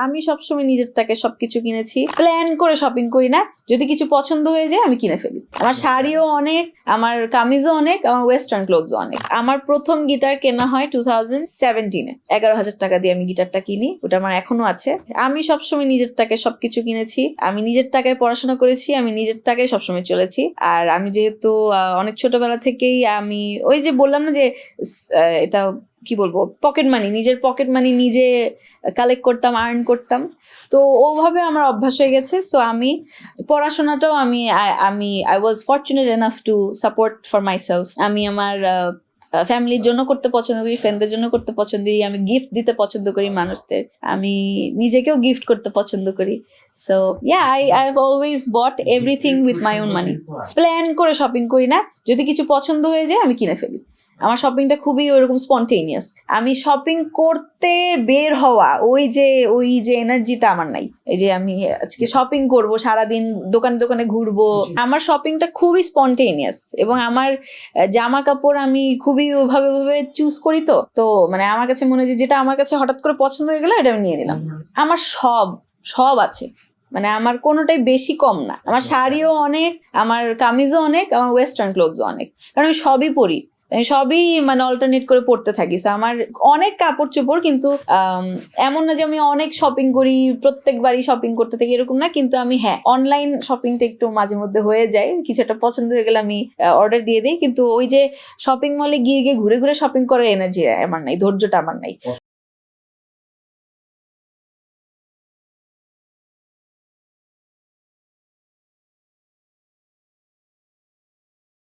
আমি সবসময় নিজেরটাকে সবকিছু কিনেছি, প্ল্যান করে শপিং করি না, যদি কিছু পছন্দ হয়ে যায় আমি কিনে ফেলি। আমার শাড়িও অনেক, আমার কামিজও অনেক, আমার ওয়েস্টার্ন ক্লোথসও অনেক। আমার প্রথম গিটার কেনা হয় 2017-এ, 11,000 টাকা দিয়ে আমি গিটারটা কিনি, ওটা আমার এখনো আছে। আমি সবসময় নিজেরটাকে সবকিছু কিনেছি, আমি নিজের টাকায় পড়াশোনা করেছি, আমি নিজের টাকায় সবসময় চলেছি। আর আমি যেহেতু অনেক ছোটবেলা থেকেই আমি ওই যে বললাম না যে এটা কি বলবো, পকেট মানি, নিজের পকেট মানি নিজে কালেক্ট করতাম, আর্ন করতাম, তো ওভাবে আমার অভ্যাস হয়ে গেছে। সো আমি পড়াশোনাটাও আমি I was fortunate enough to support for myself. আমি আমার ফ্যামিলির জন্য করতে পছন্দ করি, ফ্রেন্ডদের জন্য করতে পছন্দ করি, আমি গিফট দিতে পছন্দ করি মানুষদের, আমি নিজেকেও গিফট করতে পছন্দ করি। So I have always bought everything with my own money. Plan করে শপিং করি না, যদি কিছু পছন্দ হয়ে যায় আমি কিনে ফেলি। আমার শপিংটা খুবই ওরকম স্পন্টেনিয়াস। আমি শপিং করতে বের হওয়া ওই যে এনার্জিটা আমার নাই। এই যে আমি আজকে শপিং করব, সারাদিন দোকানে দোকানে ঘুরবো, আমার শপিংটা খুবই স্পন্টেনিয়াস। এবং আমার জামা কাপড় আমি খুবই ওভাবে চুজ করি, তো মানে আমার কাছে মনে হয় যেটা আমার কাছে হঠাৎ করে পছন্দ হয়ে গেলো এটা আমি নিয়ে নিলাম। আমার সব আছে, মানে আমার কোনোটাই বেশি কম না। আমার শাড়িও অনেক, আমার কামিজও অনেক, আমার ওয়েস্টার্ন ক্লোথসও অনেক, কারণ আমি সবই পরি, আমি সবই মানে অল্টারনেট করে পড়তে থাকি। সো আমার অনেক কাপড় চোপড়, কিন্তু এমন না যে আমি অনেক শপিং করি, প্রত্যেকবারই শপিং করতে থাকি এরকম না। কিন্তু আমি অনলাইন শপিংটা একটু মাঝে মধ্যে হয়ে যায়, কিছু একটা পছন্দ হয়ে গেলে আমি অর্ডার দিয়ে দিই। কিন্তু ওই যে শপিং মলে গিয়ে ঘুরে ঘুরে শপিং করার এনার্জি আমার নাই, ধৈর্যটা আমার নাই।